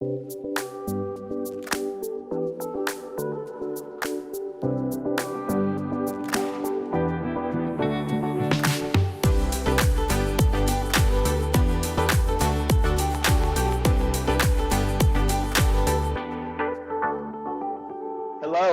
Hello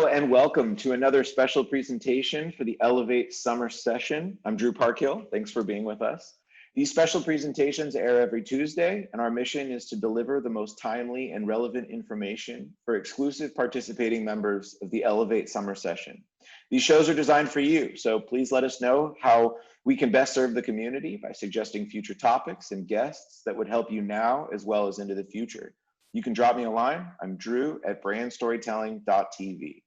and welcome to another special presentation for the Elevate Summer Session. I'm Drew Parkhill. Thanks for being with us. These special presentations air every Tuesday, and our mission is to deliver the most timely and relevant information for exclusive participating members of the Elevate Summer Session. These shows are designed for you, so please let us know how we can best serve the community by suggesting future topics and guests that would help you now as well as into the future. You can drop me a line. I'm Drew at BrandStorytelling.tv.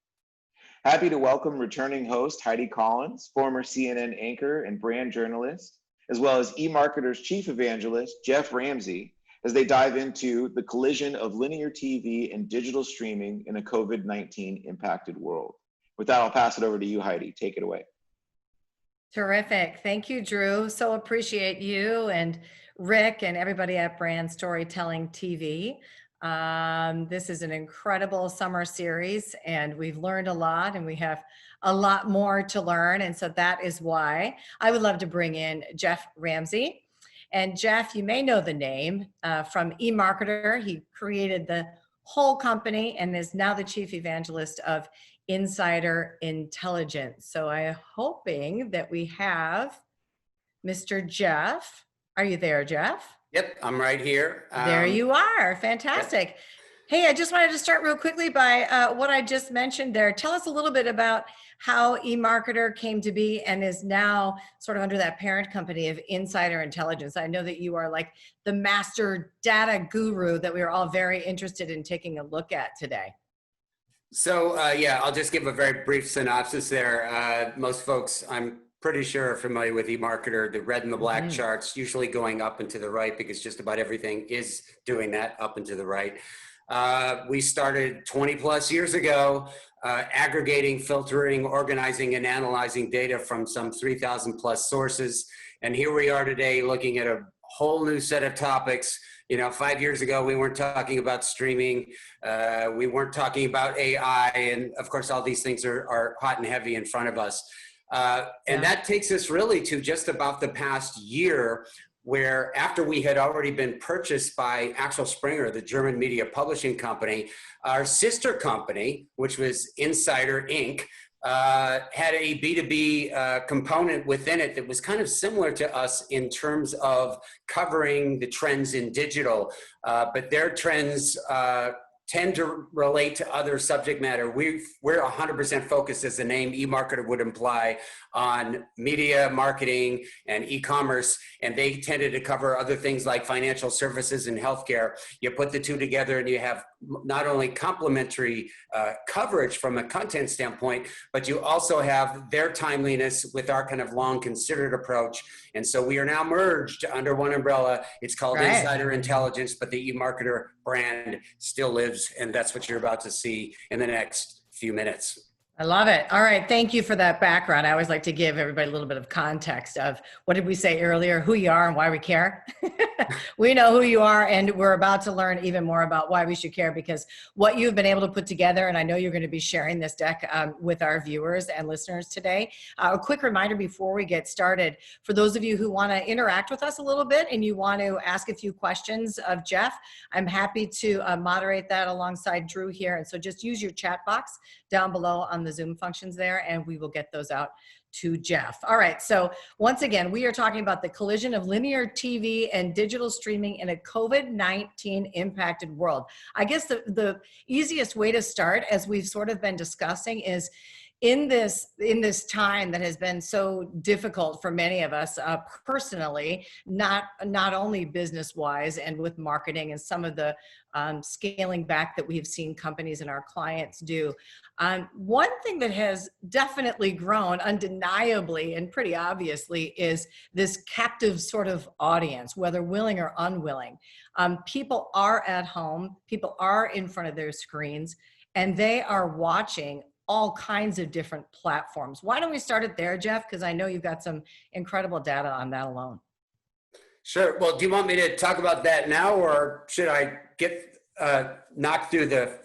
Happy to welcome returning host Heidi Collins, former CNN anchor and brand journalist, as well as eMarketer's chief evangelist, Jeff Ramsey, as they dive into the collision of linear TV and digital streaming in a COVID-19 impacted world. With that, I'll pass it over to you, Heidi. Take it away. Terrific. Thank you, Drew. So appreciate you and Rick and everybody at BrandStorytelling.tv. This is an incredible summer series, and we've learned a lot, and we have a lot more to learn. And so that is why I would love to bring in Jeff Ramsey. And Jeff, you may know the name from eMarketer. He created the whole company and is now the chief evangelist of Insider Intelligence. So I'm hoping that we have Mr. Jeff. Are you there, Jeff? Yep, I'm right here. There you are. Fantastic. Yep. Hey, I just wanted to start real quickly by what I just mentioned there. Tell us a little bit about how eMarketer came to be and is now sort of under that parent company of Insider Intelligence. I know that you are like the master data guru that we are all very interested in taking a look at today. So yeah, I'll just give a very brief synopsis there. Most folks, I'm pretty sure are familiar with eMarketer, the red and the black charts, usually going up and to the right because just about everything is doing that up and to the right. We started 20 plus years ago, aggregating, filtering, organizing, and analyzing data from some 3,000 plus sources. And here we are today looking at a whole new set of topics. You know, 5 years ago, we weren't talking about streaming. We weren't talking about AI. And of course, all these things are hot and heavy in front of us. And that takes us really to just about the past year, where after we had already been purchased by Axel Springer, the German media publishing company, our sister company, which was Insider Inc., had a B2B component within it that was kind of similar to us in terms of covering the trends in digital, but their trends tend to relate to other subject matter. We're 100% focused, as the name eMarketer would imply, on media, marketing, and e-commerce, and they tended to cover other things like financial services and healthcare. You put the two together and you have not only complementary coverage from a content standpoint, but you also have their timeliness with our kind of long considered approach. And so we are now merged under one umbrella. It's called Insider Intelligence, but the eMarketer brand still lives, and that's what you're about to see in the next few minutes. I love it. All right. Thank you for that background. I always like to give everybody a little bit of context of what did we say earlier, who you are and why we care. We know who you are, and we're about to learn even more about why we should care, because what you've been able to put together, and I know you're going to be sharing this deck with our viewers and listeners today. A quick reminder before we get started, for those of you who want to interact with us a little bit and you want to ask a few questions of Jeff, I'm happy to moderate that alongside Drew here. And so just use your chat box down below on the Zoom functions there, and we will get those out to Jeff. All right, so once again, we are talking about the collision of linear TV and digital streaming in a COVID-19 impacted world. I guess the easiest way to start, as we've sort of been discussing, is in this time that has been so difficult for many of us personally, not only business wise and with marketing and some of the scaling back that we've seen companies and our clients do. One thing that has definitely grown undeniably and pretty obviously is this captive sort of audience, whether willing or unwilling. People are at home, people are in front of their screens, and they are watching all kinds of different platforms. Why don't we start it there, Jeff? Because I know you've got some incredible data on that alone. Sure. Well, do you want me to talk about that now, or should I get knock through the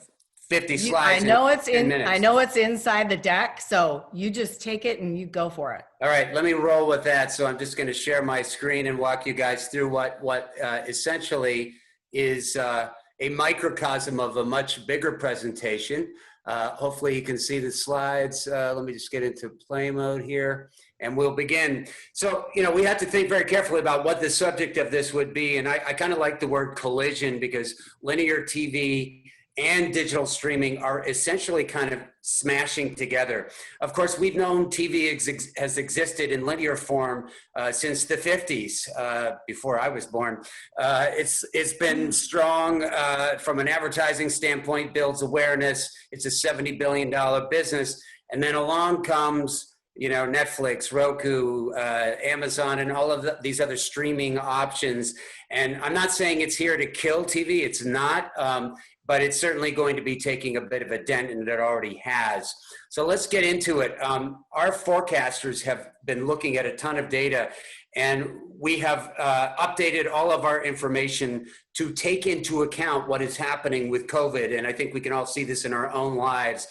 50 I slides know in it's 10 in. minutes. I know it's inside the deck, so you just take it and you go for it. All right, let me roll with that. So I'm just going to share my screen and walk you guys through what essentially is a microcosm of a much bigger presentation. Hopefully you can see the slides. Let me just get into play mode here and we'll begin. So, we have to think very carefully about what the subject of this would be. And I kind of like the word collision because linear TV and digital streaming are essentially kind of smashing together. Of course, we've known TV has existed in linear form since the 50s, before I was born. It's been strong from an advertising standpoint, builds awareness. It's a $70 billion business. And then along comes Netflix, Roku, Amazon, and all of these other streaming options. And I'm not saying it's here to kill TV. It's not. But it's certainly going to be taking a bit of a dent, and it already has. So let's get into it. Our forecasters have been looking at a ton of data, and we have updated all of our information to take into account what is happening with COVID. And I think we can all see this in our own lives.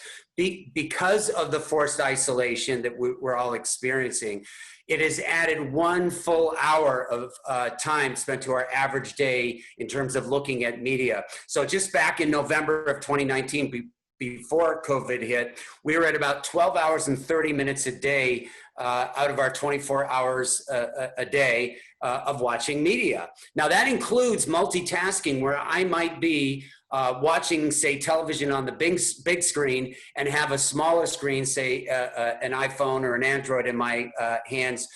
Because of the forced isolation that we're all experiencing, it has added 1 full hour of time spent to our average day in terms of looking at media. So just back in November of 2019, before COVID hit, we were at about 12 hours and 30 minutes a day out of our 24 hours a day of watching media. Now that includes multitasking, where I might be watching, say, television on the big screen and have a smaller screen, say an iPhone or an Android in my hands,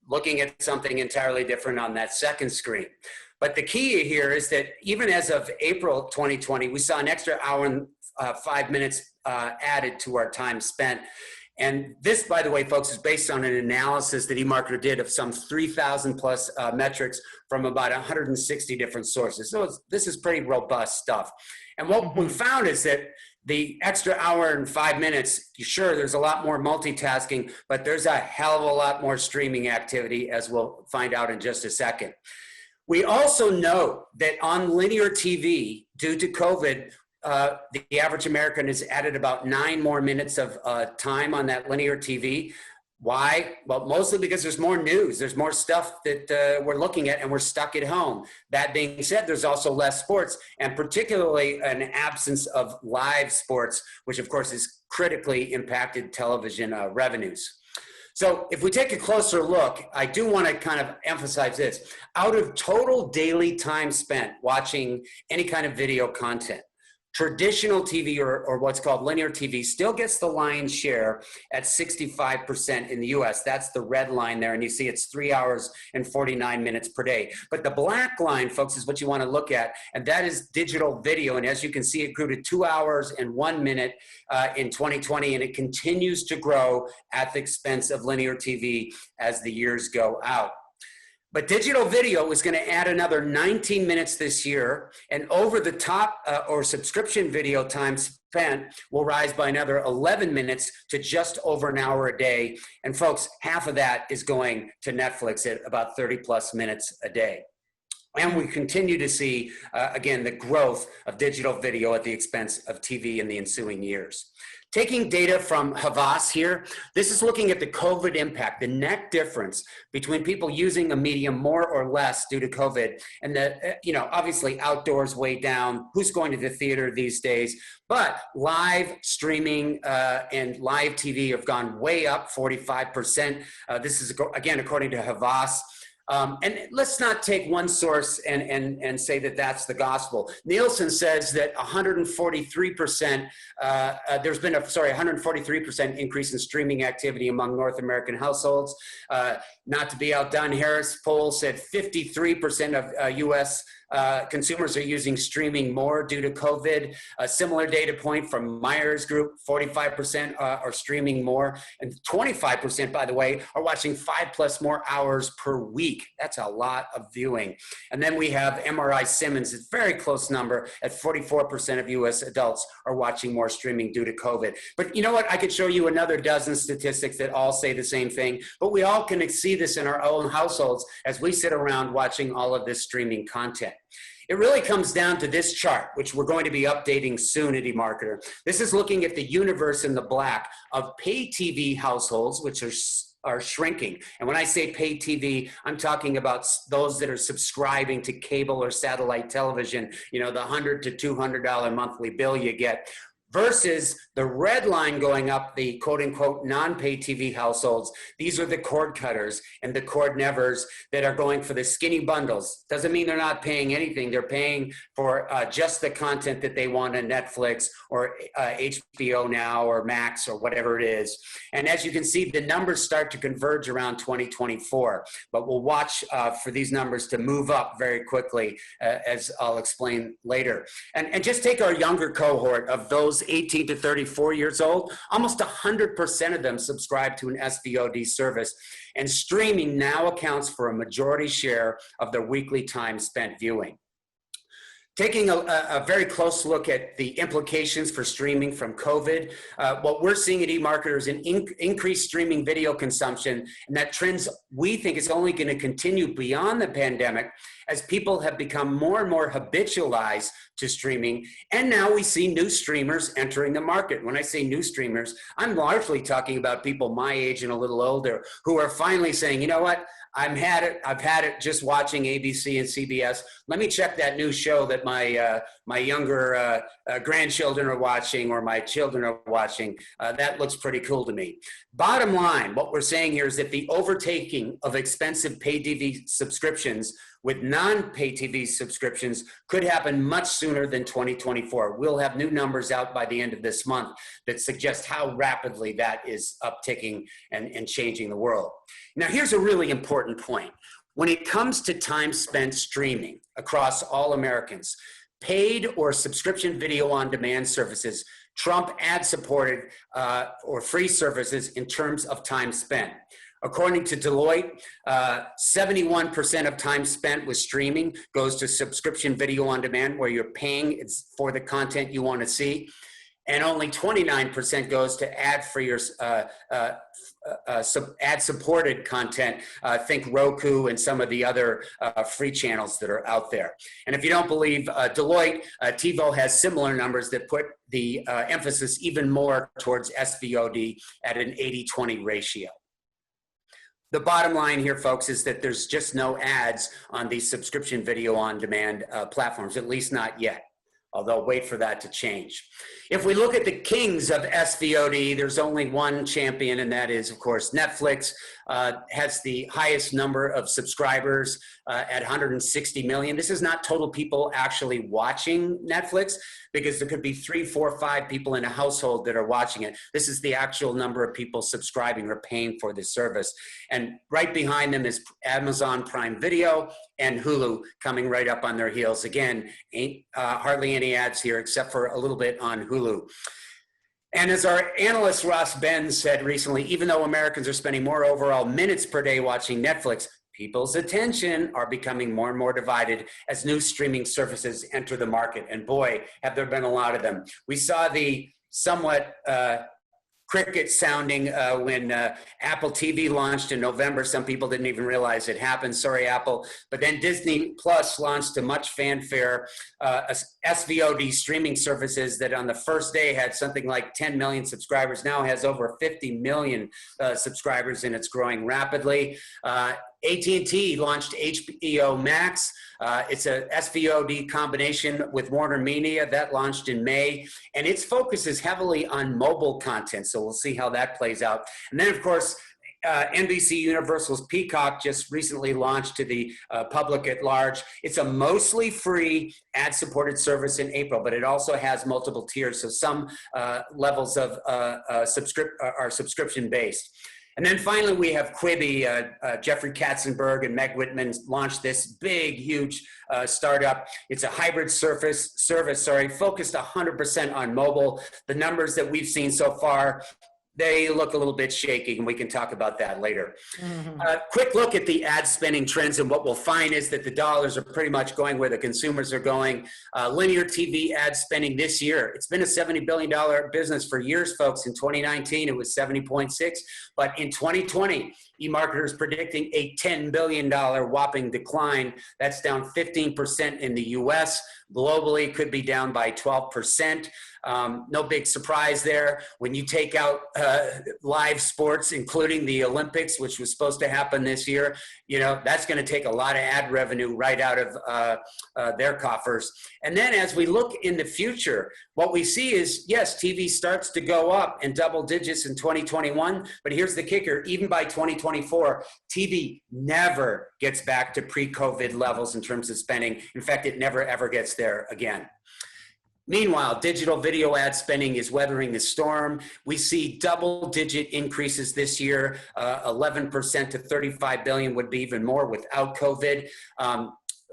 looking at something entirely different on that second screen. But the key here is that even as of April 2020, we saw an extra hour and 5 minutes added to our time spent. And this, by the way, folks, is based on an analysis that eMarketer did of some 3,000 plus metrics from about 160 different sources. So this is pretty robust stuff. And what we found is that the extra hour and 5 minutes, sure, there's a lot more multitasking, but there's a hell of a lot more streaming activity, as we'll find out in just a second. We also know that on linear TV, due to COVID, the average American has added about 9 more minutes of time on that linear TV. Why? Well, mostly because there's more news. There's more stuff that we're looking at and we're stuck at home. That being said, there's also less sports, and particularly an absence of live sports, which of course has critically impacted television revenues. So if we take a closer look, I do want to kind of emphasize this. Out of total daily time spent watching any kind of video content, traditional TV or what's called linear TV still gets the lion's share at 65% in the US. That's the red line there, and you see it's 3 hours and 49 minutes per day. But the black line, folks, is what you want to look at, and that is digital video. And as you can see, it grew to 2 hours and 1 minute in 2020, and it continues to grow at the expense of linear TV as the years go out. But digital video is going to add another 19 minutes this year, and over the top or subscription video time spent will rise by another 11 minutes to just over an hour a day. And folks, half of that is going to Netflix at about 30 plus minutes a day. And we continue to see, again, the growth of digital video at the expense of TV in the ensuing years. Taking data from Havas here, this is looking at the COVID impact, the net difference between people using a medium more or less due to COVID. And obviously outdoors way down, who's going to the theater these days, but live streaming and live TV have gone way up 45%. This is, again, according to Havas. And let's not take one source and say that that's the gospel. Nielsen says that 143%, there's been a 143% increase in streaming activity among North American households. Not to be outdone, Harris poll said 53% of US consumers are using streaming more due to COVID. A similar data point from Myers Group, 45% are streaming more, and 25%, by the way, are watching 5+ more hours per week. That's a lot of viewing. And then we have MRI Simmons, it's a very close number, at 44% of US adults are watching more streaming due to COVID. But you know what? I could show you another dozen statistics that all say the same thing, but we all can see this in our own households as we sit around watching all of this streaming content. It really comes down to this chart, which we're going to be updating soon at eMarketer. This is looking at the universe in the black of pay TV households, which are shrinking. And when I say pay TV, I'm talking about those that are subscribing to cable or satellite television, you know, the $100 to $200 monthly bill you get, versus the red line going up, the quote unquote non-pay TV households. These are the cord cutters and the cord nevers that are going for the skinny bundles. Doesn't mean they're not paying anything. They're paying for just the content that they want on Netflix or HBO Now or Max or whatever it is. And as you can see, the numbers start to converge around 2024, but we'll watch for these numbers to move up very quickly, as I'll explain later. And just take our younger cohort of those 18 to 34 years old, almost 100% of them subscribe to an SVOD service, and streaming now accounts for a majority share of their weekly time spent viewing. Taking a very close look at the implications for streaming from COVID, what we're seeing at eMarketer is an increased streaming video consumption, and that trends we think is only going to continue beyond the pandemic as people have become more and more habitualized to streaming. And now we see new streamers entering the market. When I say new streamers, I'm largely talking about people my age and a little older who are finally saying, you know what? I've had it just watching ABC and CBS. Let me check that new show that my younger grandchildren are watching or my children are watching. That looks pretty cool to me. Bottom line, what we're saying here is that the overtaking of expensive pay TV subscriptions with non-pay TV subscriptions could happen much sooner than 2024. We'll have new numbers out by the end of this month that suggest how rapidly that is upticking and changing the world. Now, here's a really important point. When it comes to time spent streaming across all Americans, paid or subscription video on demand services trump ad-supported or free services in terms of time spent. According to Deloitte, 71% of time spent with streaming goes to subscription video on demand, where you're paying for the content you want to see, and only 29% goes to ad-free or ad-supported content. Think Roku and some of the other free channels that are out there. And if you don't believe Deloitte, TiVo has similar numbers that put the emphasis even more towards SVOD at an 80-20 ratio. The bottom line here, folks, is that there's just no ads on these subscription video on demand platforms, at least not yet, although wait for that to change. If we look at the kings of SVOD, there's only one champion, and that is, of course, Netflix. Has the highest number of subscribers at 160 million. This is not total people actually watching Netflix, because there could be 3, 4, 5 people in a household that are watching it. This is the actual number of people subscribing or paying for this service. And right behind them is Amazon Prime Video and Hulu coming right up on their heels. Again, ain't hardly any ads here except for a little bit on Hulu. And as our analyst Ross Benz said recently, even though Americans are spending more overall minutes per day watching Netflix, people's attention are becoming more and more divided as new streaming services enter the market. And boy, have there been a lot of them. We saw the somewhat cricket sounding when Apple TV launched in November. Some people didn't even realize it happened. Sorry, Apple. But then Disney Plus launched to much fanfare SVOD streaming services that on the first day had something like 10 million subscribers, now has over 50 million subscribers, and it's growing rapidly. AT&T launched HBO Max. It's a SVOD combination with Warner Media that launched in May, and its focus is heavily on mobile content. So we'll see how that plays out. And then, of course, NBC Universal's Peacock just recently launched to the public at large. It's a mostly free ad-supported service in April, but it also has multiple tiers. So some levels of are subscription-based. And then finally, we have Quibi. Jeffrey Katzenberg and Meg Whitman launched this big, huge startup. It's a hybrid service, focused 100% on mobile. The numbers that we've seen so far, they look a little bit shaky, and we can talk about that later. Mhm. Quick look at the ad spending trends, and what we'll find is that the dollars are pretty much going where the consumers are going. Linear TV ad spending this year, it's been a $70 billion business for years, folks. In 2019, it was 70.6, but in 2020, eMarketer's predicting a $10 billion whopping decline. That's down 15% in the US. Globally, could be down by 12%. No big surprise there. When you take out live sports, including the Olympics, which was supposed to happen this year, you know, that's going to take a lot of ad revenue right out of their coffers. And then as we look in the future, what we see is, yes, TV starts to go up in double digits in 2021, but here's the kicker. Even by 2024, TV never gets back to pre-COVID levels in terms of spending. In fact, it never, ever gets there again. Meanwhile, digital video ad spending is weathering the storm. We see double-digit increases this year. 11% to 35 billion would be even more without COVID.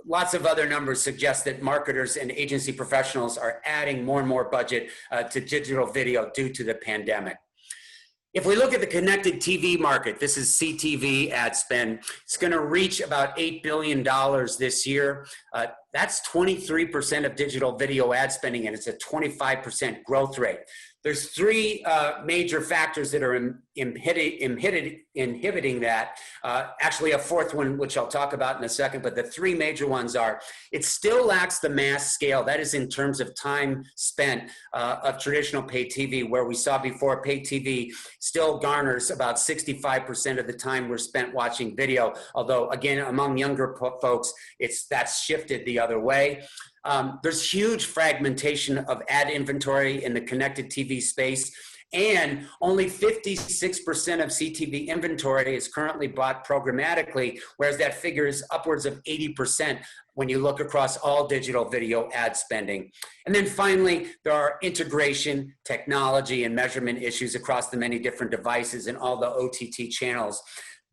Lots of other numbers suggest that marketers and agency professionals are adding more and more budget to digital video due to the pandemic. If we look at the connected TV market, this is CTV ad spend, it's going to reach about $8 billion this year. That's 23% of digital video ad spending, and it's a 25% growth rate. There's three major factors that are inhibiting that. Actually, a fourth one, which I'll talk about in a second, but the three major ones are, it still lacks the mass scale. That is in terms of time spent of traditional pay TV, where we saw before pay TV still garners about 65% of the time we're spent watching video. Although, again, among younger folks, that's shifted the other way. There's huge fragmentation of ad inventory in the connected TV space, and only 56% of CTV inventory is currently bought programmatically, whereas that figure is upwards of 80% when you look across all digital video ad spending. And then finally, there are integration, technology, and measurement issues across the many different devices and all the OTT channels,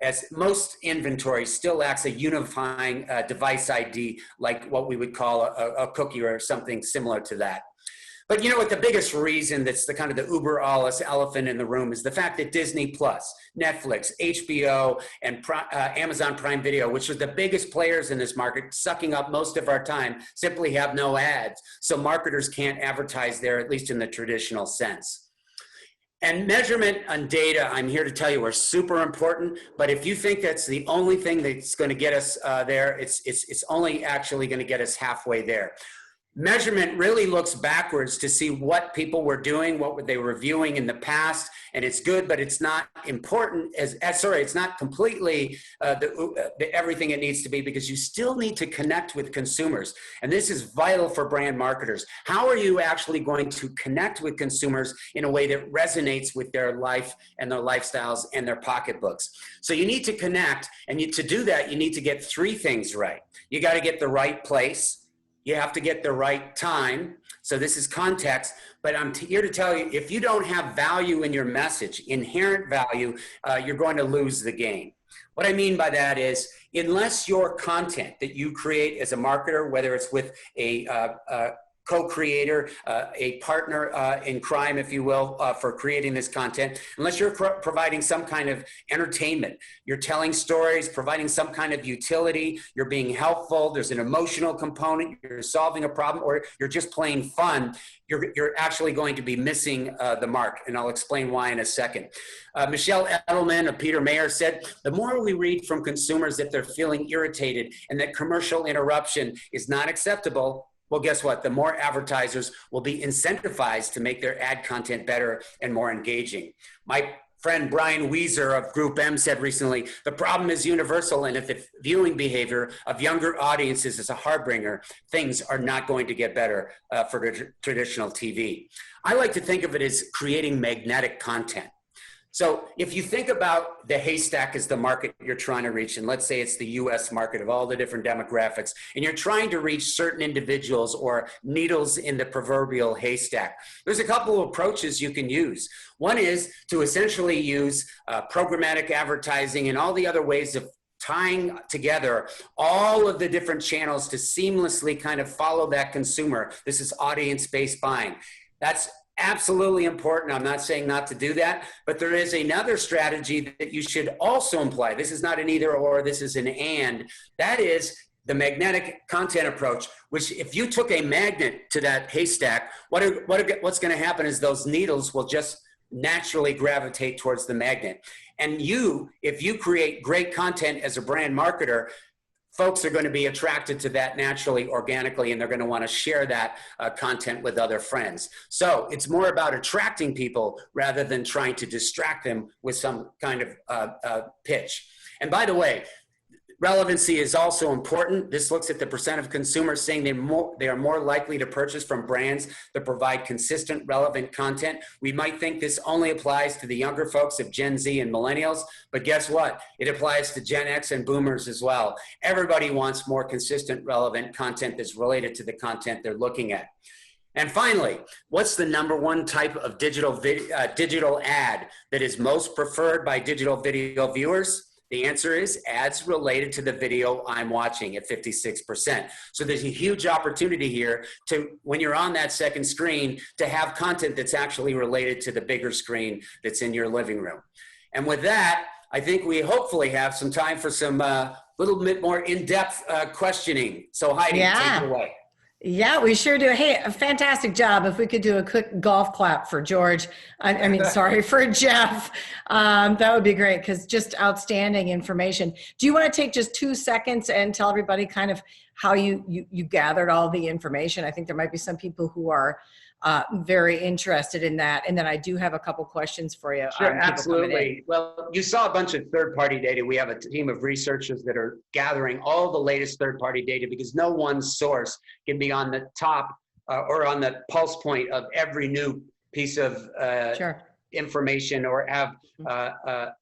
as most inventory still lacks a unifying device ID, like what we would call a cookie or something similar to that. But you know what, the biggest reason that's the kind of the uber alles elephant in the room is the fact that Disney Plus, Netflix, HBO, and Amazon Prime Video, which are the biggest players in this market, sucking up most of our time, simply have no ads. So marketers can't advertise there, at least in the traditional sense. And measurement and data, I'm here to tell you, are super important. But if you think that's the only thing that's going to get us there, it's only actually going to get us halfway there. Measurement really looks backwards to see what people were doing, what they were viewing in the past, and it's good, but it's not important it's not completely everything it needs to be, because you still need to connect with consumers. And this is vital for brand marketers. How are you actually going to connect with consumers in a way that resonates with their life and their lifestyles and their pocketbooks? So you need to connect, and to do that, you need to get three things right. You got to get the right place. You have to get the right time. So this is context, but I'm here to tell you, if you don't have value in your message, inherent value, you're going to lose the game. What I mean by that is, unless your content that you create as a marketer, whether it's with a co-creator, a partner in crime, if you will, for creating this content, unless you're providing some kind of entertainment, you're telling stories, providing some kind of utility, you're being helpful, there's an emotional component, you're solving a problem, or you're just plain fun, you're actually going to be missing the mark. And I'll explain why in a second. Michelle Edelman of Peter Mayer said, the more we read from consumers that they're feeling irritated and that commercial interruption is not acceptable, well, guess what? The more advertisers will be incentivized to make their ad content better and more engaging. My friend Brian Weiser of Group M said recently, the problem is universal, and if the viewing behavior of younger audiences is a harbinger, things are not going to get better for traditional TV. I like to think of it as creating magnetic content. So if you think about the haystack as the market you're trying to reach, and let's say it's the US market of all the different demographics, and you're trying to reach certain individuals or needles in the proverbial haystack, there's a couple of approaches you can use. One is to essentially use programmatic advertising and all the other ways of tying together all of the different channels to seamlessly kind of follow that consumer. This is audience-based buying. That's absolutely important. I'm not saying not to do that, but there is another strategy that you should also employ. This is not an either or, this is an and. That is the magnetic content approach, which if you took a magnet to that haystack, what's going to happen is those needles will just naturally gravitate towards the magnet. And if you create great content as a brand marketer, folks are going to be attracted to that naturally, organically, and they're going to want to share that content with other friends. So it's more about attracting people rather than trying to distract them with some kind of pitch. And by the way, relevancy is also important. This looks at the percent of consumers saying they are more likely to purchase from brands that provide consistent, relevant content. We might think this only applies to the younger folks of Gen Z and millennials, but guess what? It applies to Gen X and boomers as well. Everybody wants more consistent, relevant content that's related to the content they're looking at. And finally, what's the number one type of digital ad that is most preferred by digital video viewers? The answer is ads related to the video I'm watching at 56%. So there's a huge opportunity here to, when you're on that second screen, to have content that's actually related to the bigger screen that's in your living room. And with that, I think we hopefully have some time for some little bit more in-depth questioning. So Heidi, take it away. Yeah, we sure do. Hey, a fantastic job. If we could do a quick golf clap for George, sorry, for Jeff, that would be great, because just outstanding information. Do you want to take just 2 seconds and tell everybody kind of how you gathered all the information? I think there might be some people who are very interested in that. And then I do have a couple questions for you. Sure, absolutely. Well, you saw a bunch of third-party data. We have a team of researchers that are gathering all the latest third-party data, because no one source can be on the top or on the pulse point of every new piece of information, or have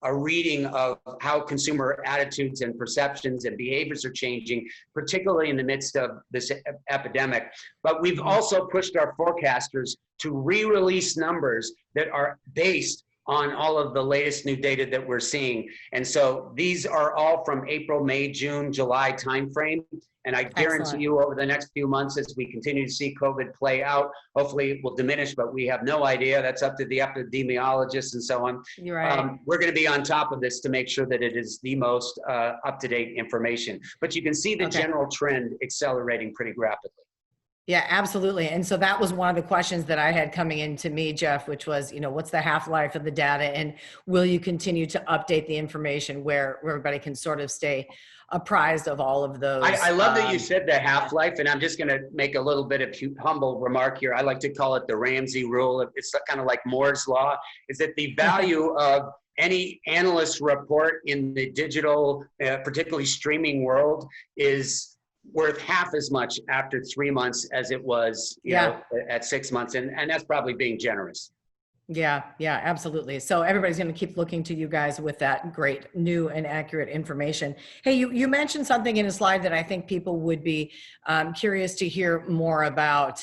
a reading of how consumer attitudes and perceptions and behaviors are changing, particularly in the midst of this epidemic. But we've also pushed our forecasters to re-release numbers that are based on all of the latest new data that we're seeing. And so these are all from April, May, June, July timeframe. And I guarantee you, over the next few months, as we continue to see COVID play out, hopefully it will diminish, but we have no idea. That's up to the epidemiologists and so on. You're right. We're going to be on top of this to make sure that it is the most up-to-date information. But you can see the general trend accelerating pretty rapidly. Yeah, absolutely. And so that was one of the questions that I had coming into me, Jeff, which was, what's the half-life of the data, and will you continue to update the information where everybody can sort of stay apprised of all of those? I love that you said the half-life, and I'm just going to make a little bit of humble remark here. I like to call it the Ramsey rule. It's kind of like Moore's law, is that the value of any analyst report in the digital, particularly streaming world, is worth half as much after 3 months as it was at 6 months. And that's probably being generous. Yeah, absolutely. So everybody's going to keep looking to you guys with that great new and accurate information. Hey, you mentioned something in a slide that I think people would be curious to hear more about.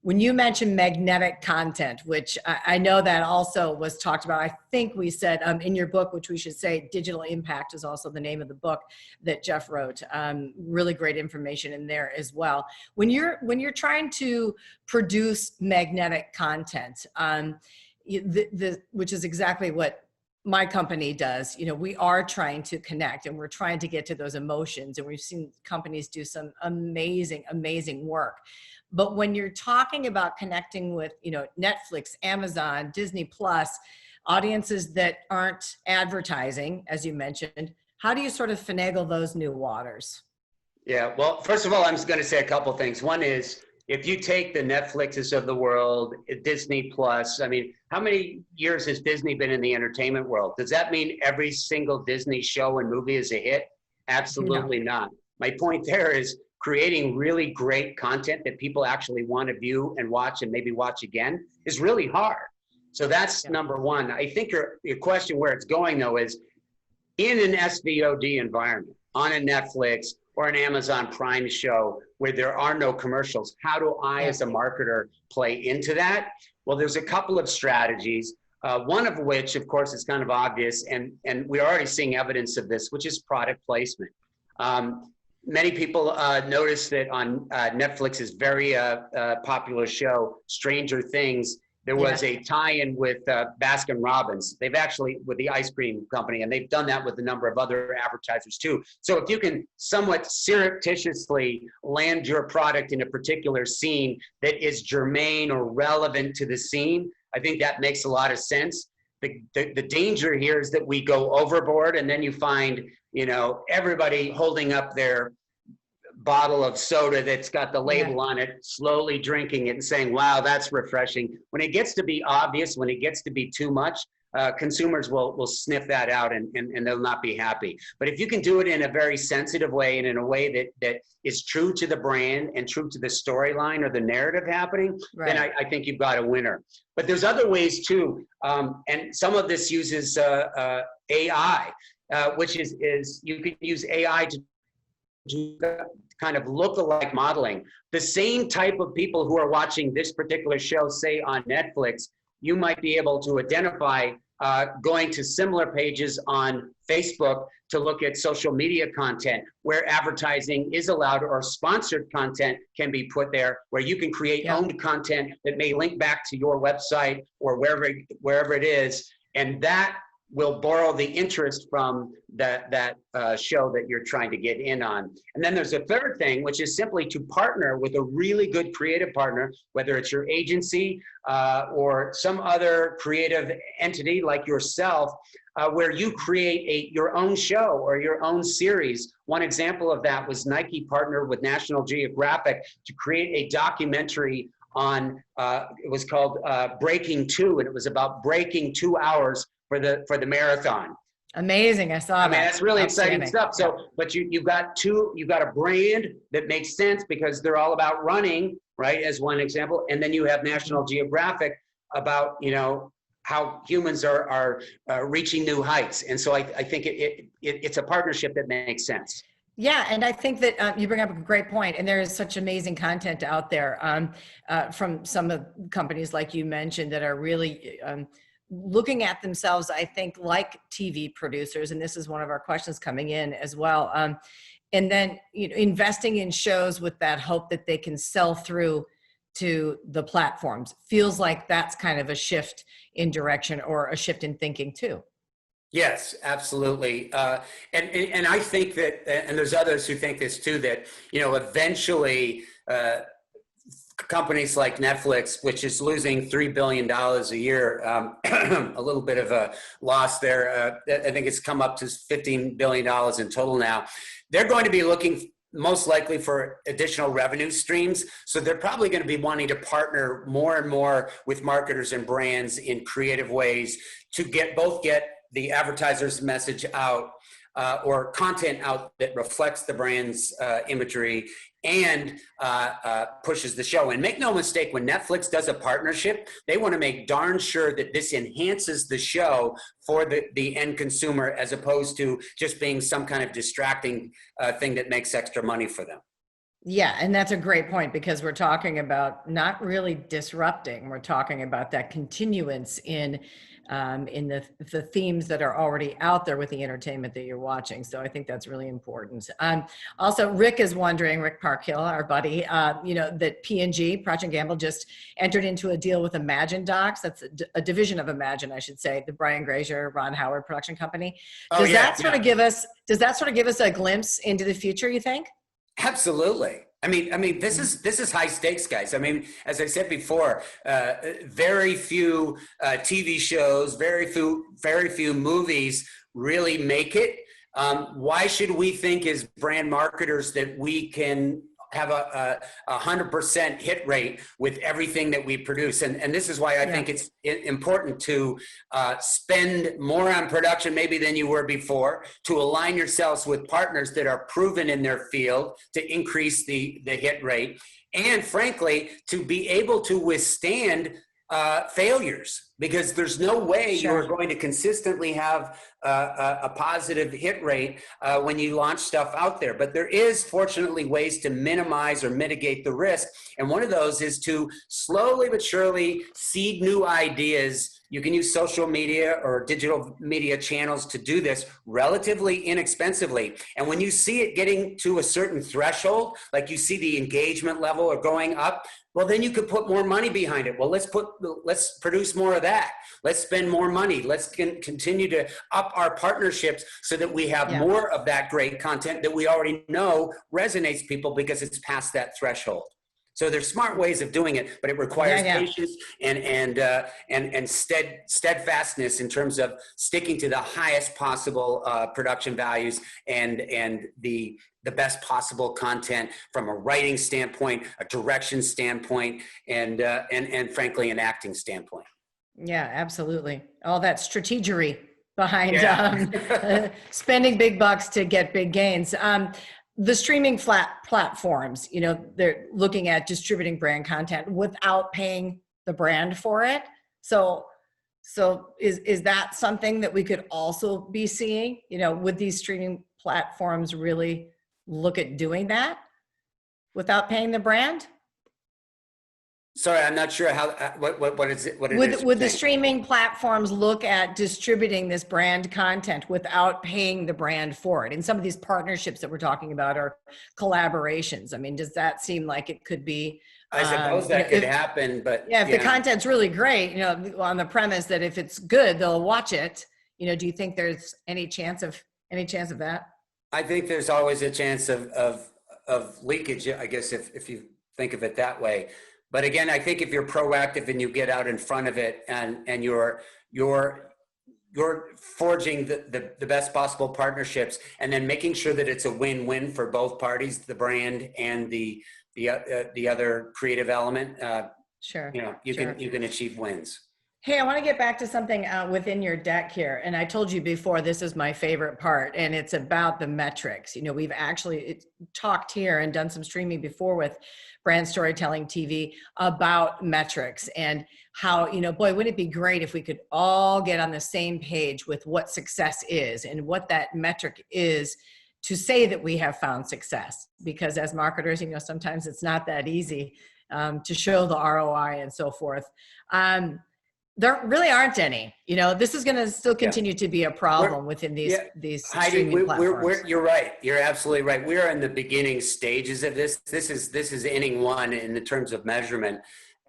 When you mentioned magnetic content, which I know that also was talked about, I think we said in your book, which we should say Digital Impact is also the name of the book that Jeff wrote. Really great information in there as well. When you're trying to produce magnetic content, which is exactly what my company does, we are trying to connect, and we're trying to get to those emotions, and we've seen companies do some amazing, amazing work. But when you're talking about connecting with, Netflix, Amazon, Disney Plus, audiences that aren't advertising, as you mentioned, how do you sort of finagle those new waters? Yeah, well, first of all, I'm just going to say a couple things. One is, if you take the Netflixes of the world, Disney Plus, how many years has Disney been in the entertainment world? Does that mean every single Disney show and movie is a hit? Absolutely not. My point there is, creating really great content that people actually want to view and watch and maybe watch again is really hard. So that's number one. I think your question where it's going, though, is in an SVOD environment, on a Netflix or an Amazon Prime show where there are no commercials, how do I as a marketer play into that? Well, there's a couple of strategies, one of which, of course, is kind of obvious, and we're already seeing evidence of this, which is product placement. Many people notice that on Netflix's very popular show, Stranger Things, There was a tie-in with Baskin Robbins. They've actually, with the ice cream company, and they've done that with a number of other advertisers too. So if you can somewhat surreptitiously land your product in a particular scene that is germane or relevant to the scene, I think that makes a lot of sense. The danger here is that we go overboard, and then you find, you know, everybody holding up their bottle of soda that's got the label on it, slowly drinking it and saying, wow, that's refreshing. When it gets to be obvious, when it gets to be too much, consumers will sniff that out and they'll not be happy. But if you can do it in a very sensitive way and in a way that is true to the brand and true to the storyline or the narrative happening, then I think you've got a winner. But there's other ways too. And some of this uses AI, which is you can use AI to do kind of look-alike modeling. The same type of people who are watching this particular show, say on Netflix, you might be able to identify going to similar pages on Facebook to look at social media content where advertising is allowed or sponsored content can be put there, where you can create owned content that may link back to your website or wherever it is. And that will borrow the interest from that show that you're trying to get in on. And then there's a third thing, which is simply to partner with a really good creative partner, whether it's your agency or some other creative entity like yourself, where you create your own show or your own series. One example of that was Nike partnered with National Geographic to create a documentary on, it was called Breaking 2, and it was about breaking 2 hours for the marathon. Amazing, I saw that. I mean, that's really exciting stuff. So, but you've got a brand that makes sense because they're all about running, right? As one example, and then you have National Geographic about, you know, how humans are reaching new heights. And so I think it's a partnership that makes sense. Yeah, and I think that you bring up a great point, and there is such amazing content out there from some of the companies like you mentioned that are really looking at themselves, I think, like TV producers, and this is one of our questions coming in as well. And then, you know, investing in shows with that hope that they can sell through to the platforms feels like that's kind of a shift in direction or a shift in thinking too. Yes, absolutely. And I think that, and there's others who think this too, that, you know, eventually companies like Netflix, which is losing $3 billion a year, a little bit of a loss there. I think it's come up to $15 billion in total now. They're going to be looking most likely for additional revenue streams. So they're probably going to be wanting to partner more and more with marketers and brands in creative ways to get the advertiser's message out or content out that reflects the brand's imagery and pushes the show. And make no mistake, when Netflix does a partnership, they want to make darn sure that this enhances the show for the end consumer, as opposed to just being some kind of distracting thing that makes extra money for them. Yeah, and that's a great point, because we're talking about not really disrupting. We're talking about that continuance in the themes that are already out there with the entertainment that you're watching. So I think that's really important. Also, Rick is wondering, Rick Parkhill, our buddy, you know, that P&G, Procter & Gamble, just entered into a deal with Imagine Docs. That's a division of Imagine, I should say, the Brian Grazer, Ron Howard production company. Does that sort of give us a glimpse into the future, you think? Absolutely. I mean, this is high stakes, guys. I mean, as I said before, very few TV shows, very few movies really make it. Why should we think as brand marketers that we can have a 100% hit rate with everything that we produce? And this is why I think it's important to spend more on production maybe than you were before, to align yourselves with partners that are proven in their field to increase the hit rate, and frankly, to be able to withstand failures, because there's no way you're going to consistently have a positive hit rate when you launch stuff out there. But there is, fortunately, ways to minimize or mitigate the risk. And one of those is to slowly but surely seed new ideas You can use social media or digital media channels to do this relatively inexpensively. And when you see it getting to a certain threshold, like you see the engagement level or going up, well, then you could put more money behind it. Well, let's produce more of that. Let's spend more money. Let's continue to up our partnerships so that we have more of that great content that we already know resonates people because it's past that threshold. So there's smart ways of doing it, but it requires patience and steadfastness in terms of sticking to the highest possible production values and the best possible content from a writing standpoint, a direction standpoint, and frankly, an acting standpoint. Yeah, absolutely. All that strategery behind spending big bucks to get big gains. The streaming platforms, you know, they're looking at distributing brand content without paying the brand for it. So is that something that we could also be seeing? You know, would these streaming platforms really look at doing that without paying the brand? Sorry, I'm not sure how. What is it? What it is? Would the streaming platforms look at distributing this brand content without paying the brand for it? And some of these partnerships that we're talking about are collaborations. I mean, does that seem like it could be? I suppose that could happen, but if the content's really great, you know, on the premise that if it's good, they'll watch it. You know, do you think there's any chance of that? I think there's always a chance of leakage, I guess, if you think of it that way. But again, I think if you're proactive and you get out in front of it and you're forging the best possible partnerships and then making sure that it's a win-win for both parties, the brand and the other creative element, you know, you can achieve wins. Hey, I want to get back to something within your deck here. And I told you before, this is my favorite part, and it's about the metrics. You know, we've actually talked here and done some streaming before with BrandStorytelling.tv about metrics and how, you know, boy, wouldn't it be great if we could all get on the same page with what success is and what that metric is to say that we have found success. Because as marketers, you know, sometimes it's not that easy to show the ROI and so forth. There really aren't any. You know, this is going to still continue to be a problem within these Heidi, streaming platforms. you're right. You're absolutely right. We are in the beginning stages of this. This is inning one in the terms of measurement.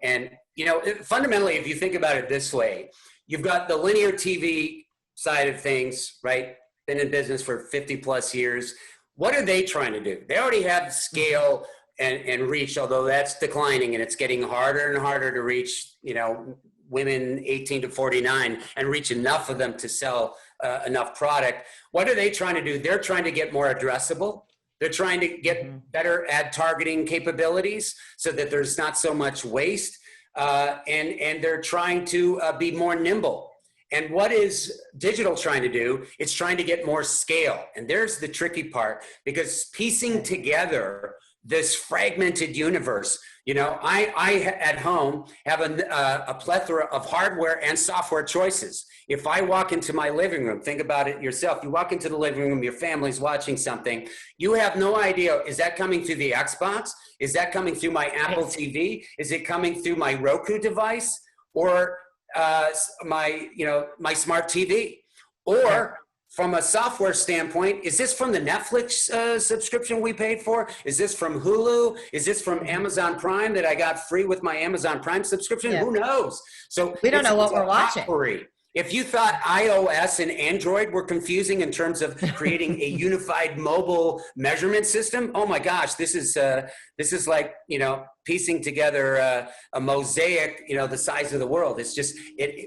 And, you know, fundamentally, if you think about it this way, you've got the linear TV side of things, right? Been in business for 50 plus years. What are they trying to do? They already have scale and reach, although that's declining and it's getting harder and harder to reach, you know, women 18 to 49 and reach enough of them to sell enough product. What are they trying to do? They're trying to get more addressable. They're trying to get better ad targeting capabilities so that there's not so much waste. And they're trying to be more nimble. And what is digital trying to do? It's trying to get more scale. And there's the tricky part, because piecing together this fragmented universe, you know, I at home have a plethora of hardware and software choices. If I walk into my living room, think about it yourself. You walk into the living room, your family's watching something. You have no idea, is that coming through the Xbox? Is that coming through my Apple TV? Is it coming through my Roku device? Or my smart TV? Or from a software standpoint, is this from the Netflix subscription we paid for? Is this from Hulu? Is this from Amazon Prime that I got free with my Amazon Prime subscription? Who knows? So we don't know what we're watching. If you thought iOS and Android were confusing in terms of creating a unified mobile measurement system, oh my gosh, this is like, you know, piecing together a mosaic, you know, the size of the world. It's just,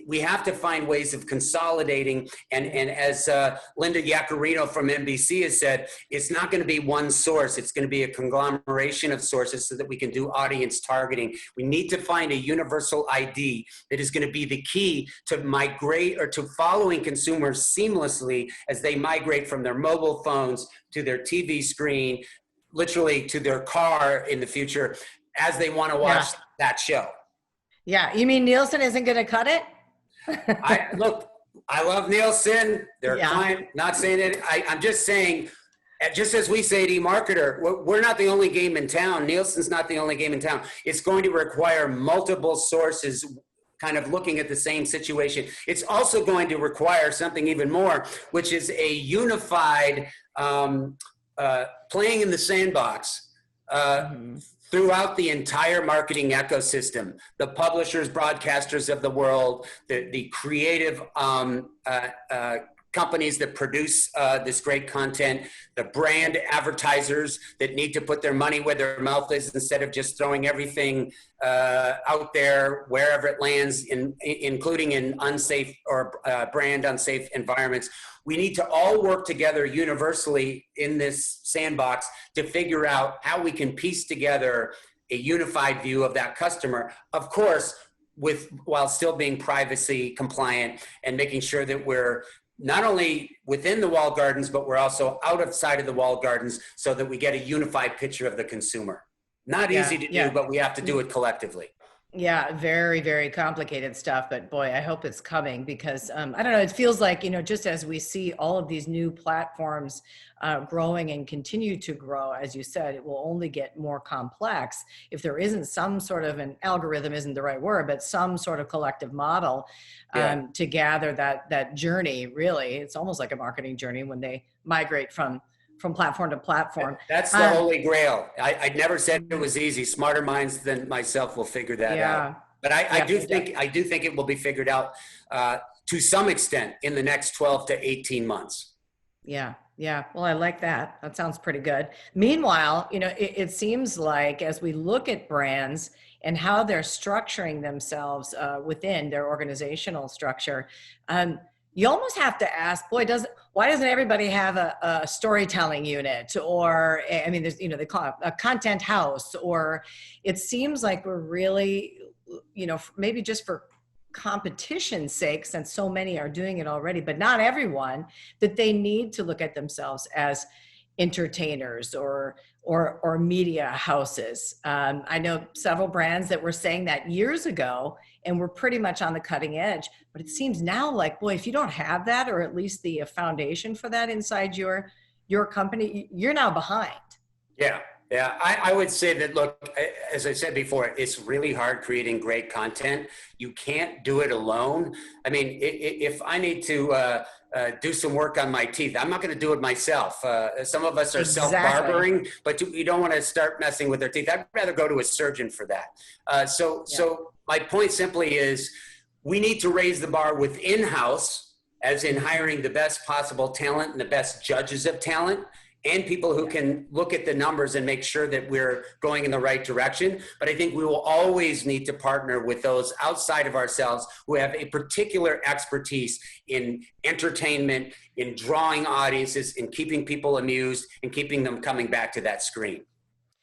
we have to find ways of consolidating. And as Linda Yaccarino from NBC has said, it's not going to be one source. It's going to be a conglomeration of sources so that we can do audience targeting. We need to find a universal ID that is going to be the key to migrate or to following consumers seamlessly as they migrate from their mobile phones to their TV screen, literally to their car in the future, as they want to watch that show. Yeah. You mean Nielsen isn't going to cut it? I love Nielsen. They're a client, not saying it. I'm just saying, just as we say to eMarketer, we're not the only game in town. Nielsen's not the only game in town. It's going to require multiple sources kind of looking at the same situation. It's also going to require something even more, which is a unified playing in the sandbox throughout the entire marketing ecosystem. The publishers, broadcasters of the world, the creative companies that produce this great content, the brand advertisers that need to put their money where their mouth is instead of just throwing everything out there wherever it lands, including in unsafe or brand unsafe environments. We need to all work together universally in this sandbox to figure out how we can piece together a unified view of that customer. Of course, while still being privacy compliant and making sure that we're not only within the walled gardens, but we're also outside of the walled gardens so that we get a unified picture of the consumer. Not easy to do, but we have to do it collectively. Yeah, very, very complicated stuff, but boy, I hope it's coming because I don't know, it feels like, just as we see all of these new platforms growing and continue to grow, as you said, it will only get more complex if there isn't some sort of an algorithm, isn't the right word, but some sort of collective model to gather that journey. Really, it's almost like a marketing journey when they migrate from platform to platform. That's the holy grail. I never said it was easy. Smarter minds than myself will figure that out. But I do think it will be figured out to some extent in the next 12 to 18 months. Yeah. Well, I like that. That sounds pretty good. Meanwhile, it seems like as we look at brands and how they're structuring themselves within their organizational structure, you almost have to ask, boy, why doesn't everybody have a storytelling unit? Or, I mean, there's, they call it a content house, or it seems like we're really, maybe just for competition's sake, since so many are doing it already, but not everyone, that they need to look at themselves as entertainers or media houses. I know several brands that were saying that years ago and we're pretty much on the cutting edge, but it seems now like, boy, if you don't have that, or at least the foundation for that inside your company, you're now behind. Yeah. I would say that, look, as I said before, it's really hard creating great content. You can't do it alone. I mean, if I need to do some work on my teeth, I'm not going to do it myself. Some of us are self-barbering, but you don't want to start messing with their teeth. I'd rather go to a surgeon for that. So my point simply is we need to raise the bar within house, as in hiring the best possible talent and the best judges of talent, and people who can look at the numbers and make sure that we're going in the right direction. But I think we will always need to partner with those outside of ourselves who have a particular expertise in entertainment, in drawing audiences, in keeping people amused, and keeping them coming back to that screen.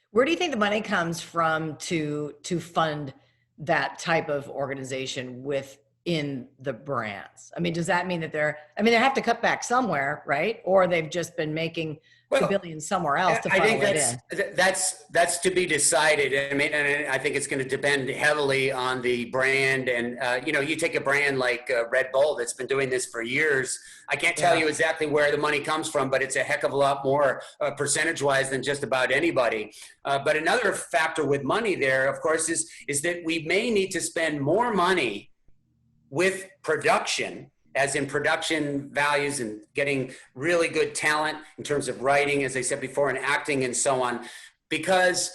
Where do you think the money comes from to fund that type of organization within the brands? I mean, does that mean that they have to cut back somewhere, right? Or they've just been making $2 billion somewhere else to funnel it in? That's to be decided. I mean, and I think it's going to depend heavily on the brand. And you take a brand like Red Bull that's been doing this for years. I can't tell you exactly where the money comes from, but it's a heck of a lot more percentage-wise than just about anybody. But another factor with money there, of course, is that we may need to spend more money with production, as in production values and getting really good talent in terms of writing, as I said before, and acting and so on, because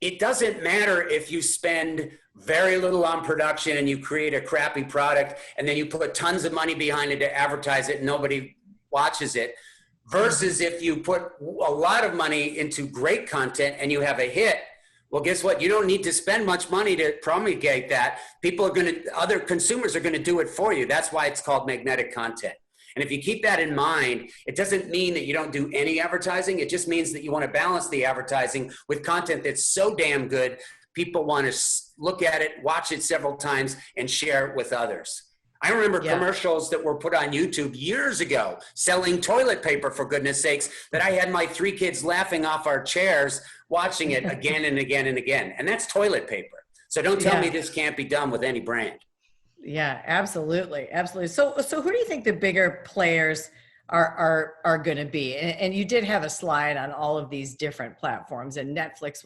it doesn't matter if you spend very little on production and you create a crappy product and then you put tons of money behind it to advertise it and nobody watches it, versus if you put a lot of money into great content and you have a hit. Well, guess what? You don't need to spend much money to promulgate that. Other consumers are going to do it for you. That's why it's called magnetic content. And if you keep that in mind, it doesn't mean that you don't do any advertising. It just means that you want to balance the advertising with content that's so damn good, people want to look at it, watch it several times, and share it with others. I remember commercials that were put on YouTube years ago selling toilet paper, for goodness sakes, that I had my 3 kids laughing off our chairs watching it again and again and again. And that's toilet paper. So don't tell me this can't be done with any brand. Yeah, absolutely. Absolutely. So who do you think the bigger players are going to be? And you did have a slide on all of these different platforms, and Netflix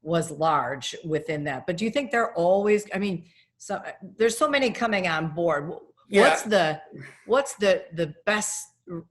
was large within that. But do you think they're always, I mean, So there's so many coming on board. Yeah. What's the best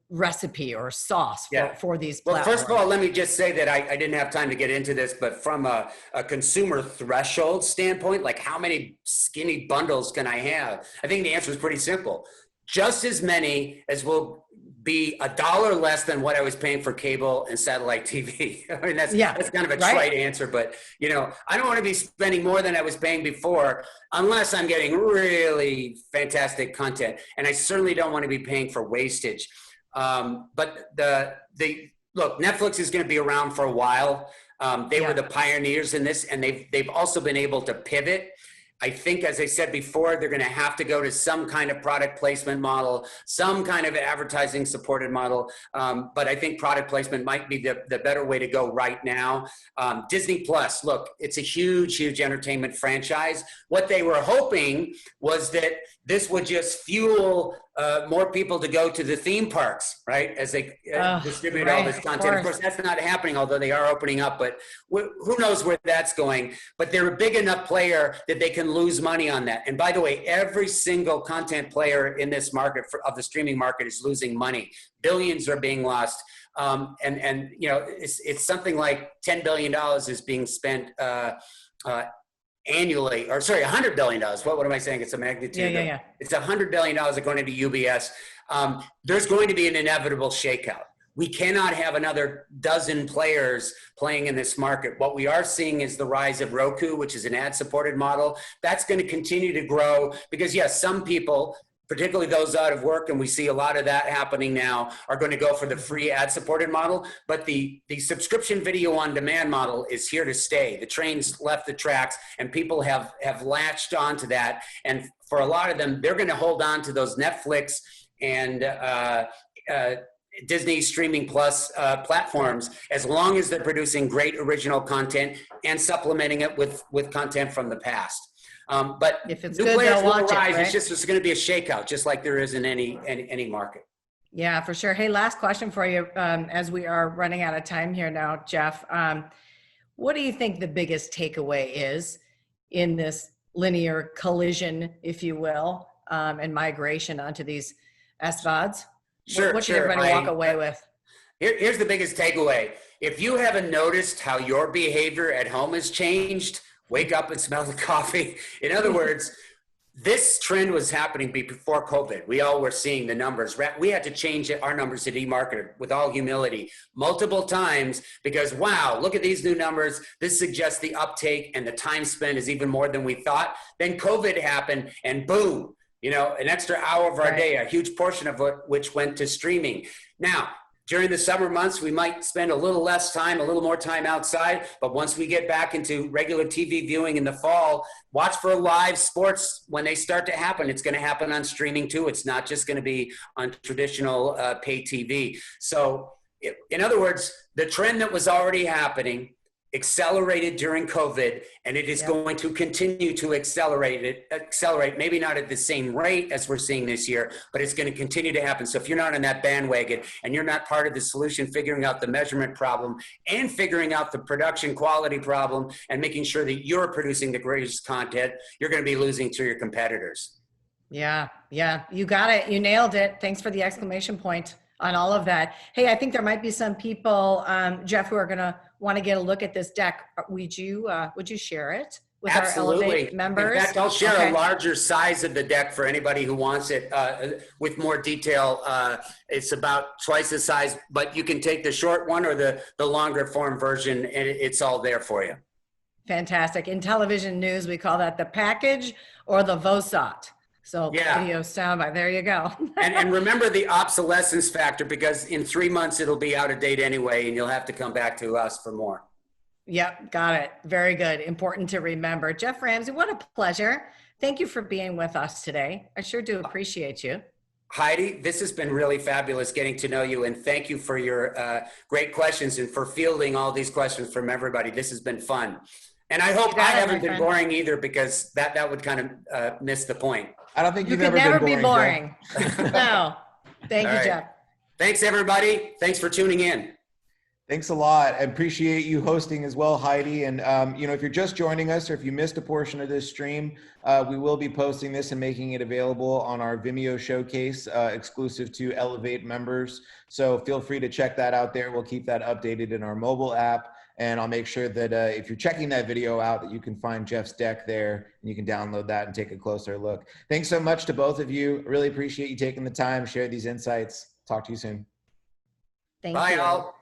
recipe or sauce for these Well, platforms? first of all, let me just say that I didn't have time to get into this, but from a consumer threshold standpoint, like how many skinny bundles can I have? I think the answer is pretty simple. Just as many as will be $1 less than what I was paying for cable and satellite TV. I mean, that's kind of a trite answer, but you know, I don't want to be spending more than I was paying before unless I'm getting really fantastic content. And I certainly don't want to be paying for wastage. But look, Netflix is going to be around for a while. They were the pioneers in this, and they've also been able to pivot. I think, as I said before, they're going to have to go to some kind of product placement model, some kind of advertising supported model. But I think product placement might be the better way to go right now. Disney Plus, look, it's a huge, huge entertainment franchise. What they were hoping was that this would just fuel more people to go to the theme parks, right? As they distribute all this content. Of course, that's not happening, although they are opening up, but who knows where that's going. But they're a big enough player that they can lose money on that. And by the way, every single content player in this market of the streaming market is losing money. Billions are being lost. And you know, it's something like $10 billion is being spent annually, or sorry, $100 billion. What am I saying? It's a magnitude. Yeah. It's $100 billion going into UBS. There's going to be an inevitable shakeout. We cannot have another dozen players playing in this market. What we are seeing is the rise of Roku, which is an ad-supported model. That's going to continue to grow because, yes, some people, particularly those out of work, and we see a lot of that happening now, are going to go for the free ad-supported model. But the subscription video on demand model is here to stay. The train's left the tracks, and people have latched onto that. And for a lot of them, they're going to hold on to those Netflix and Disney Streaming Plus platforms as long as they're producing great original content and supplementing it with content from the past. But if it's new good, players they'll will watch rise. it, right? It's going to be a shakeout, just like there is in any market. Yeah, for sure. Hey, last question for you, as we are running out of time here now, Jeff. What do you think the biggest takeaway is in this linear collision, if you will, and migration onto these SVODs? Sure. What should everybody walk away with? Here's the biggest takeaway. If you haven't noticed how your behavior at home has changed, wake up and smell the coffee. In other words, this trend was happening before COVID. We all were seeing the numbers. We had to change our numbers at eMarketer with all humility multiple times because, wow, look at these new numbers. This suggests the uptake and the time spent is even more than we thought. Then COVID happened and boom, you know, an extra hour of our day, a huge portion of which went to streaming. Now, during the summer months, we might spend a little less time, a little more time outside. But once we get back into regular TV viewing in the fall, watch for live sports when they start to happen. It's going to happen on streaming too. It's not just going to be on traditional pay TV. So in other words, the trend that was already happening accelerated during COVID, and it is going to continue to accelerate, maybe not at the same rate as we're seeing this year, but it's going to continue to happen. So if you're not on that bandwagon and you're not part of the solution, figuring out the measurement problem and figuring out the production quality problem and making sure that you're producing the greatest content, you're going to be losing to your competitors. Yeah. You got it. You nailed it. Thanks for the exclamation point on all of that. Hey, I think there might be some people, Jeff, who are going to want to get a look at this deck. Would you share it with our Elevate members? In fact, I'll share a larger size of the deck for anybody who wants it with more detail. It's about twice the size, but you can take the short one or the longer form version, and it's all there for you. Fantastic. In television news, we call that the package or the VOSOT. So video soundbite, there you go. and remember the obsolescence factor, because in 3 months it'll be out of date anyway, and you'll have to come back to us for more. Yep, got it. Very good. Important to remember. Jeff Ramsey, what a pleasure. Thank you for being with us today. I sure do appreciate you. Heidi, this has been really fabulous getting to know you, and thank you for your great questions and for fielding all these questions from everybody. This has been fun. And I hope I haven't been boring either, because that would kind of miss the point. I don't think you could never be boring. No. Thank you, Jeff. Thanks, everybody. Thanks for tuning in. Thanks a lot. I appreciate you hosting as well, Heidi. And, if you're just joining us or if you missed a portion of this stream, we will be posting this and making it available on our Vimeo showcase exclusive to Elevate members. So feel free to check that out there. We'll keep that updated in our mobile app. And I'll make sure that if you're checking that video out, that you can find Jeff's deck there and you can download that and take a closer look. Thanks so much to both of you. Really appreciate you taking the time, share these insights. Talk to you soon. Thank Bye, you. all.